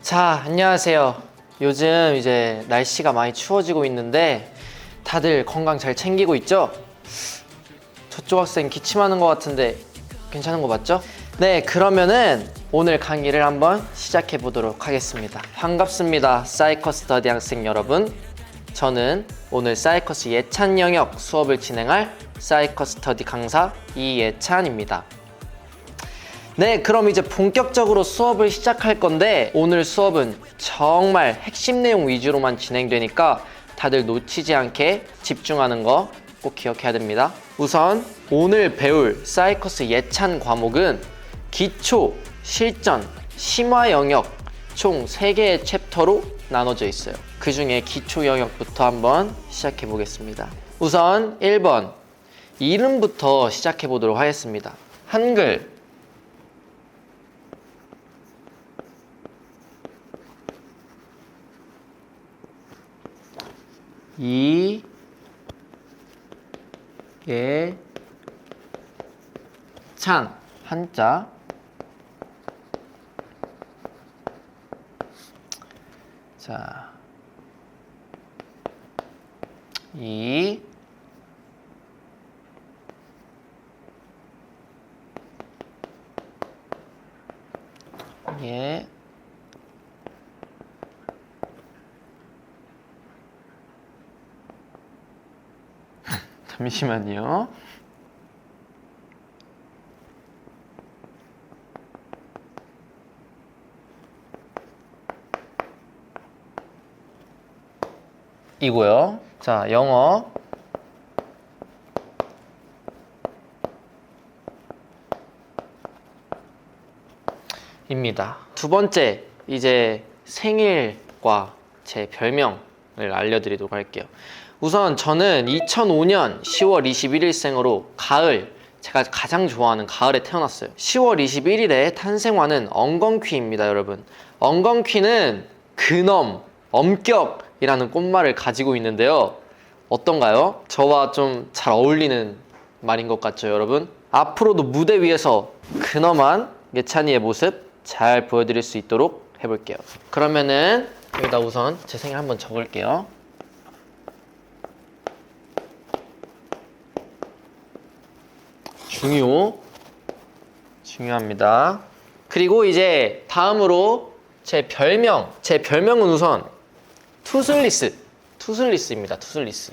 자, 안녕하세요. 요즘 이제 날씨가 많이 추워지고 있는데 다들 건강 잘 챙기고 있죠? 저쪽 학생 기침하는 것 같은데 괜찮은 거 맞죠? 네, 그러면은 오늘 강의를 한번 시작해 보도록 하겠습니다. 반갑습니다. 사이커 스터디 학생 여러분. 저는 오늘 사이커스 예찬 영역 수업을 진행할 사이커 스터디 강사 이예찬입니다. 네, 그럼 이제 본격적으로 수업을 시작할 건데 오늘 수업은 정말 핵심 내용 위주로만 진행되니까 다들 놓치지 않게 집중하는 거 꼭 기억해야 됩니다. 우선 오늘 배울 사이커스 예찬 과목은 기초, 실전, 심화 영역 총 3개의 챕터로 나눠져 있어요. 그 중에 기초 영역부터 한번 시작해 보겠습니다. 우선 1번 이름부터 시작해 보도록 하겠습니다. 한글 예찬 한자 자, 잠시만요. 이고요. 자, 영어 입니다. 두 번째, 이제 생일과 제 별명을 알려드리도록 할게요. 우선 저는 2005년 10월 21일생으로 가을, 제가 가장 좋아하는 가을에 태어났어요. 10월 21일에 탄생화는 엉겅퀴입니다, 여러분. 엉겅퀴는 근엄, 엄격이라는 꽃말을 가지고 있는데요. 어떤가요? 저와 좀 잘 어울리는 말인 것 같죠, 여러분? 앞으로도 무대 위에서 근엄한 예찬이의 모습 잘 보여드릴 수 있도록 해볼게요. 그러면은 여기다 우선 제 생일 한번 적을게요. 중요합니다. 그리고 이제 다음으로 제 별명은 우선 투슬리스입니다. 투슬리스.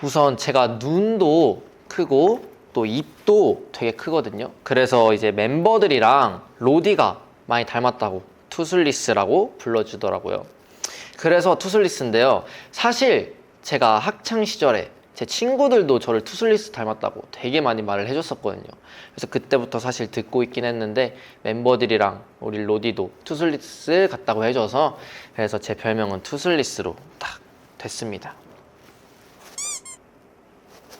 우선 제가 눈도 크고 또 입도 되게 크거든요. 그래서 이제 멤버들이랑 로디가 많이 닮았다고 투슬리스라고 불러주더라고요. 그래서 투슬리스인데요. 사실 제가 학창 시절에 제 친구들도 저를 투슬리스 닮았다고 되게 많이 말을 해줬었거든요. 그래서 그때부터 사실 듣고 있긴 했는데 멤버들이랑 우리 로디도 투슬리스 같다고 해줘서 그래서 제 별명은 투슬리스로 딱 됐습니다.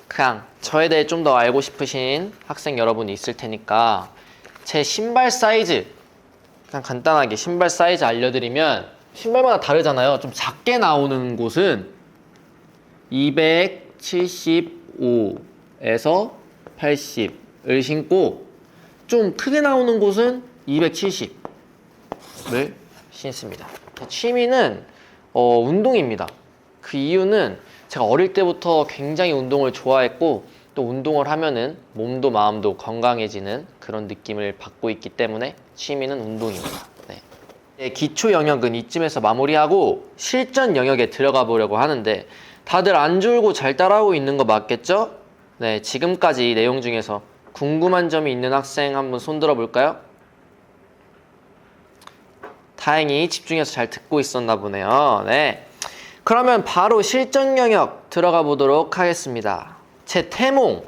그냥 저에 대해 좀 더 알고 싶으신 학생 여러분이 있을 테니까 제 신발 사이즈 그냥 간단하게 신발 사이즈 알려드리면 신발마다 다르잖아요. 좀 작게 나오는 곳은 275에서 80을 신고 좀 크게 나오는 곳은 270을 신습니다. 취미는 운동입니다. 그 이유는 제가 어릴 때부터 굉장히 운동을 좋아했고 또 운동을 하면은 몸도 마음도 건강해지는 그런 느낌을 받고 있기 때문에 취미는 운동입니다. 네. 기초 영역은 이쯤에서 마무리하고 실전 영역에 들어가 보려고 하는데 다들 안 졸고 잘 따라오고 있는 거 맞겠죠? 네, 지금까지 내용 중에서 궁금한 점이 있는 학생 한번 손 들어 볼까요? 다행히 집중해서 잘 듣고 있었나 보네요. 네. 그러면 바로 실전 영역 들어가 보도록 하겠습니다. 제 태몽,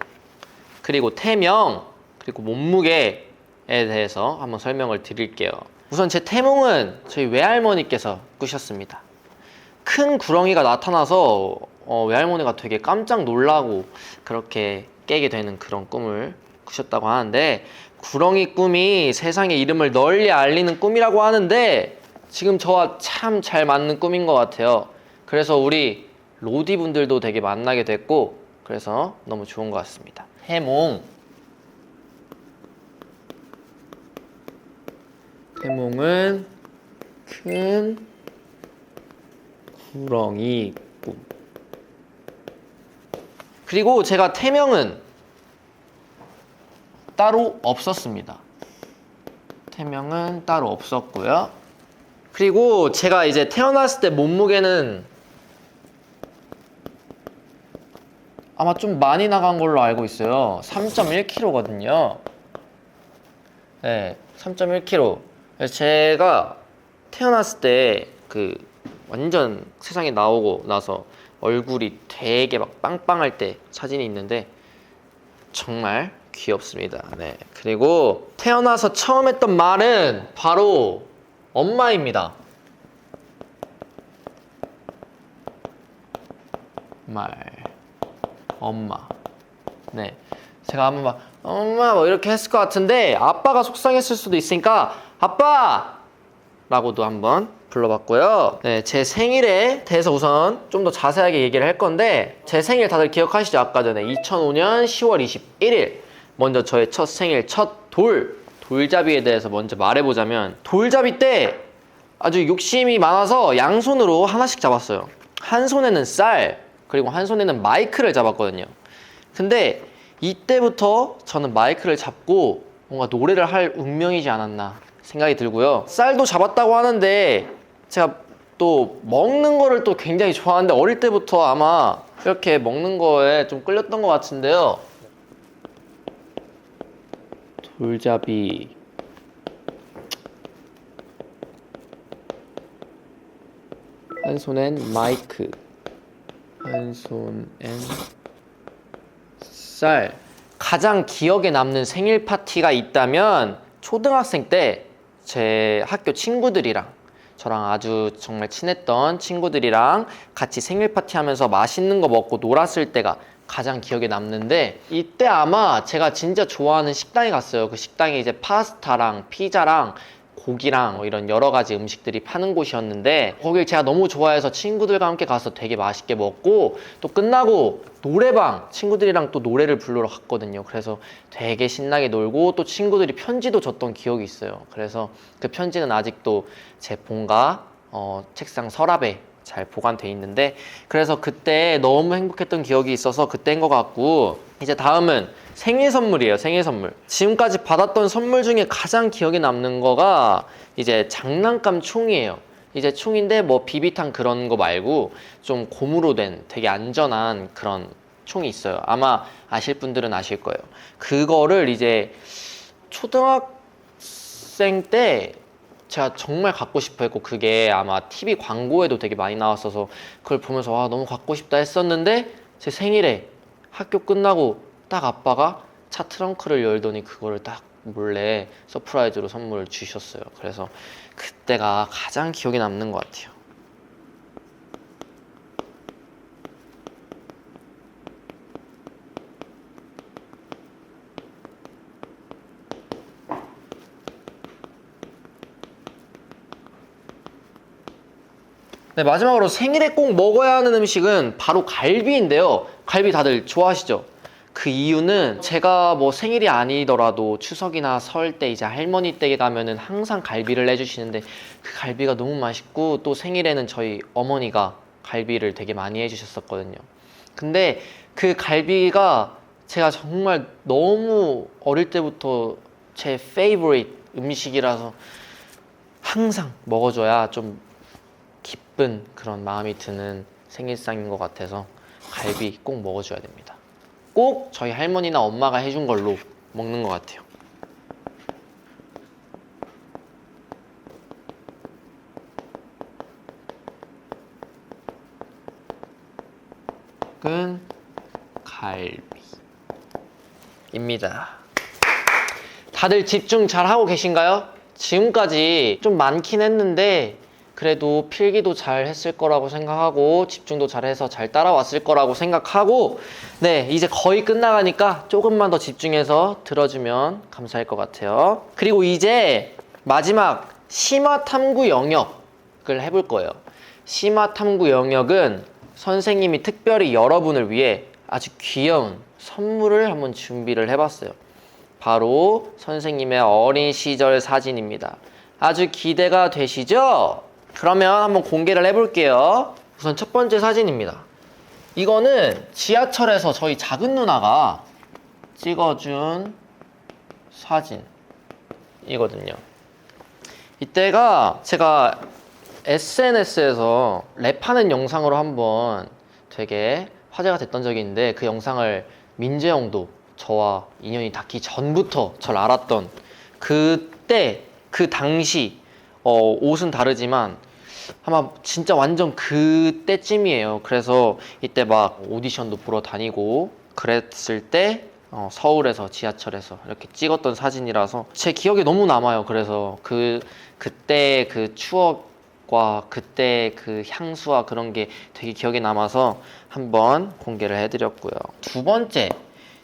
그리고 태명, 그리고 몸무게에 대해서 한번 설명을 드릴게요. 우선 제 태몽은 저희 외할머니께서 꾸셨습니다. 큰 구렁이가 나타나서 외할머니가 되게 깜짝 놀라고 그렇게 깨게 되는 그런 꿈을 꾸셨다고 하는데, 구렁이 꿈이 세상의 이름을 널리 알리는 꿈이라고 하는데 지금 저와 참 잘 맞는 꿈인 것 같아요. 그래서 우리 로디 분들도 되게 만나게 됐고 그래서 너무 좋은 것 같습니다. 태몽은 큰 구렁이 꿈. 그리고 제가 태명은 따로 없었습니다. 태명은 따로 없었고요. 그리고 제가 이제 태어났을 때 몸무게는 아마 좀 많이 나간 걸로 알고 있어요. 3.1kg거든요. 네, 3.1kg. 제가 태어났을 때 그 완전 세상에 나오고 나서 얼굴이 되게 막 빵빵할 때 사진이 있는데 정말 귀엽습니다. 네. 그리고 태어나서 처음 했던 말은 바로 엄마입니다. 엄마. 네. 제가 한번 막 엄마 뭐 이렇게 했을 것 같은데 아빠가 속상했을 수도 있으니까 아빠! 라고도 한번 불러봤고요. 네, 제 생일에 대해서 우선 좀 더 자세하게 얘기를 할 건데 제 생일 다들 기억하시죠? 아까 전에 2005년 10월 21일 먼저 저의 첫 생일 첫 돌잡이에 대해서 먼저 말해보자면 돌잡이 때 아주 욕심이 많아서 양손으로 하나씩 잡았어요. 한 손에는 쌀 그리고 한 손에는 마이크를 잡았거든요. 근데 이때부터 저는 마이크를 잡고 뭔가 노래를 할 운명이지 않았나 생각이 들고요. 쌀도 잡았다고 하는데 제가 또 먹는 거를 또 굉장히 좋아하는데 어릴 때부터 아마 이렇게 먹는 거에 좀 끌렸던 것 같은데요. 돌잡이 한 손엔 마이크 한 손엔 쌀. 가장 기억에 남는 생일 파티가 있다면 초등학생 때 제 학교 친구들이랑 저랑 아주 정말 친했던 친구들이랑 같이 생일 파티 하면서 맛있는 거 먹고 놀았을 때가 가장 기억에 남는데 이때 아마 제가 진짜 좋아하는 식당에 갔어요. 그 식당에 이제 파스타랑 피자랑 고기랑 뭐 이런 여러 가지 음식들이 파는 곳이었는데 거길 제가 너무 좋아해서 친구들과 함께 가서 되게 맛있게 먹고 또 끝나고 노래방 친구들이랑 또 노래를 부르러 갔거든요. 그래서 되게 신나게 놀고 또 친구들이 편지도 줬던 기억이 있어요. 그래서 그 편지는 아직도 제 본가 책상 서랍에 잘 보관돼 있는데 그래서 그때 너무 행복했던 기억이 있어서 그때인 것 같고 이제 다음은 생일 선물이에요. 생일 선물. 지금까지 받았던 선물 중에 가장 기억에 남는 거가 이제 장난감 총이에요. 이제 총인데 뭐 비비탄 그런 거 말고 좀 고무로 된 되게 안전한 그런 총이 있어요. 아마 아실 분들은 아실 거예요. 그거를 이제 초등학생 때 제가 정말 갖고 싶어 했고 그게 아마 TV 광고에도 되게 많이 나왔어서 그걸 보면서 와 너무 갖고 싶다 했었는데 제 생일에 학교 끝나고 딱 아빠가 차 트렁크를 열더니 그거를 딱 몰래 서프라이즈로 선물을 주셨어요. 그래서 그때가 가장 기억에 남는 것 같아요. 네, 마지막으로 생일에 꼭 먹어야 하는 음식은 바로 갈비인데요. 갈비 다들 좋아하시죠? 그 이유는 제가 뭐 생일이 아니더라도 추석이나 설 때 이제 할머니 댁에 가면은 항상 갈비를 내주시는데 그 갈비가 너무 맛있고 또 생일에는 저희 어머니가 갈비를 되게 많이 해주셨었거든요. 근데 그 갈비가 제가 정말 너무 어릴 때부터 제 favorite 음식이라서 항상 먹어줘야 좀 기쁜 그런 마음이 드는 생일상인 것 같아서 갈비 꼭 먹어줘야 됩니다. 꼭 저희 할머니나 엄마가 해준 걸로 먹는 것 같아요. 은 갈비입니다. 다들 집중 잘 하고 계신가요? 지금까지 좀 많긴 했는데 그래도 필기도 잘 했을 거라고 생각하고 집중도 잘해서 잘 따라왔을 거라고 생각하고 네 이제 거의 끝나가니까 조금만 더 집중해서 들어주면 감사할 것 같아요. 그리고 이제 마지막 심화 탐구 영역을 해볼 거예요. 심화 탐구 영역은 선생님이 특별히 여러분을 위해 아주 귀여운 선물을 한번 준비를 해봤어요. 바로 선생님의 어린 시절 사진입니다. 아주 기대가 되시죠? 그러면 한번 공개를 해볼게요. 우선 첫 번째 사진입니다. 이거는 지하철에서 저희 작은 누나가 찍어준 사진이거든요. 이때가 제가 SNS에서 랩하는 영상으로 한번 되게 화제가 됐던 적이 있는데, 그 영상을 민재 형도 저와 인연이 닿기 전부터 저를 알았던, 그때 그 당시 옷은 다르지만 아마 진짜 완전 그때쯤이에요. 그래서 이때 막 오디션도 보러 다니고 그랬을 때 서울에서 지하철에서 이렇게 찍었던 사진이라서 제 기억에 너무 남아요. 그래서 그때 그 추억과 그때 그 향수와 그런 게 되게 기억에 남아서 한번 공개를 해드렸고요. 두 번째,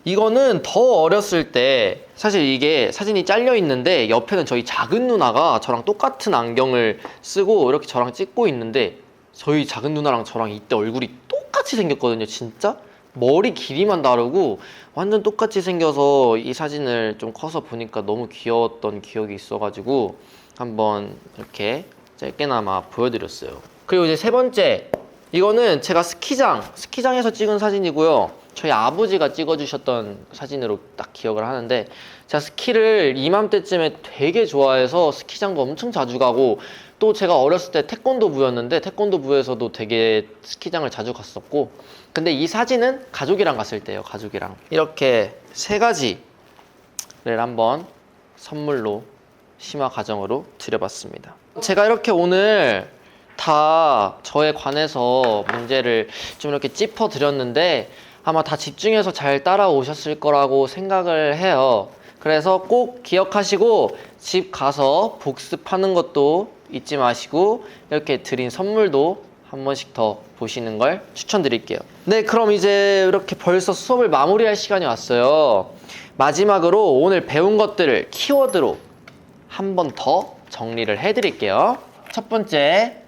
이거는 더 어렸을 때, 사실 이게 사진이 잘려 있는데 옆에는 저희 작은 누나가 저랑 똑같은 안경을 쓰고 이렇게 저랑 찍고 있는데, 저희 작은 누나랑 저랑 이때 얼굴이 똑같이 생겼거든요. 진짜 머리 길이만 다르고 완전 똑같이 생겨서 이 사진을 좀 커서 보니까 너무 귀여웠던 기억이 있어가지고 한번 이렇게 짧게나마 보여드렸어요. 그리고 이제 세 번째, 이거는 제가 스키장에서 찍은 사진이고요. 저희 아버지가 찍어주셨던 사진으로 딱 기억을 하는데, 제가 스키를 이맘때쯤에 되게 좋아해서 스키장도 엄청 자주 가고, 또 제가 어렸을 때 태권도부였는데 태권도부에서도 되게 스키장을 자주 갔었고, 근데 이 사진은 가족이랑 갔을 때예요. 가족이랑 이렇게 세 가지를 한번 선물로 심화 과정으로 드려봤습니다. 제가 이렇게 오늘 다 저에 관해서 문제를 좀 이렇게 짚어드렸는데 아마 다 집중해서 잘 따라오셨을 거라고 생각을 해요. 그래서 꼭 기억하시고 집 가서 복습하는 것도 잊지 마시고 이렇게 드린 선물도 한 번씩 더 보시는 걸 추천드릴게요. 네, 그럼 이제 이렇게 벌써 수업을 마무리할 시간이 왔어요. 마지막으로 오늘 배운 것들을 키워드로 한 번 더 정리를 해드릴게요. 첫 번째,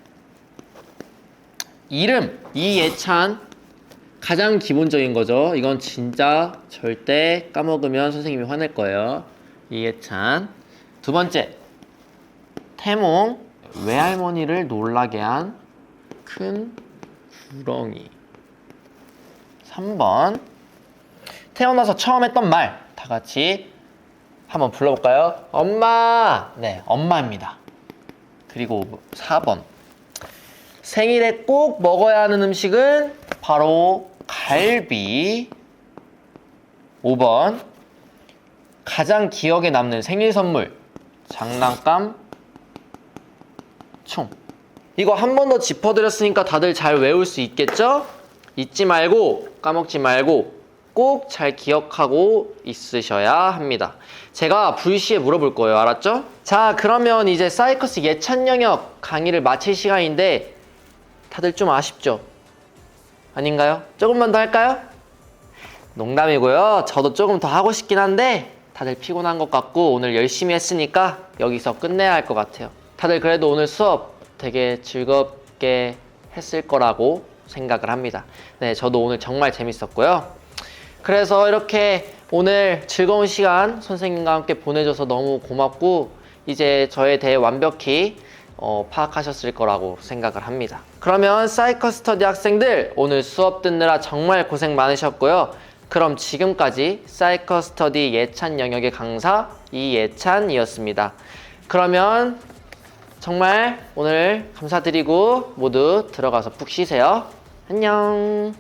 이름, 이예찬. 가장 기본적인 거죠. 이건 진짜 절대 까먹으면 선생님이 화낼 거예요. 이예찬. 두 번째, 태몽. 외할머니를 놀라게 한 큰 구렁이. 3번, 태어나서 처음 했던 말. 다 같이 한번 불러볼까요? 엄마. 네, 엄마입니다. 그리고 4번, 생일에 꼭 먹어야 하는 음식은 바로 갈비. 5번, 가장 기억에 남는 생일 선물, 장난감 총. 이거 한 번 더 짚어드렸으니까 다들 잘 외울 수 있겠죠? 잊지 말고 까먹지 말고 꼭 잘 기억하고 있으셔야 합니다. 제가 불시에 물어볼 거예요. 알았죠? 자, 그러면 이제 사이커스 예찬 영역 강의를 마칠 시간인데 다들 좀 아쉽죠? 아닌가요? 조금만 더 할까요? 농담이고요. 저도 조금 더 하고 싶긴 한데 다들 피곤한 것 같고 오늘 열심히 했으니까 여기서 끝내야 할 것 같아요. 다들 그래도 오늘 수업 되게 즐겁게 했을 거라고 생각을 합니다. 네, 저도 오늘 정말 재밌었고요. 그래서 이렇게 오늘 즐거운 시간 선생님과 함께 보내줘서 너무 고맙고, 이제 저에 대해 완벽히 파악하셨을 거라고 생각을 합니다. 그러면 사이커스터디 학생들, 오늘 수업 듣느라 정말 고생 많으셨고요. 그럼 지금까지 사이커스터디 예찬 영역의 강사 이예찬이었습니다. 그러면 정말 오늘 감사드리고 모두 들어가서 푹 쉬세요. 안녕.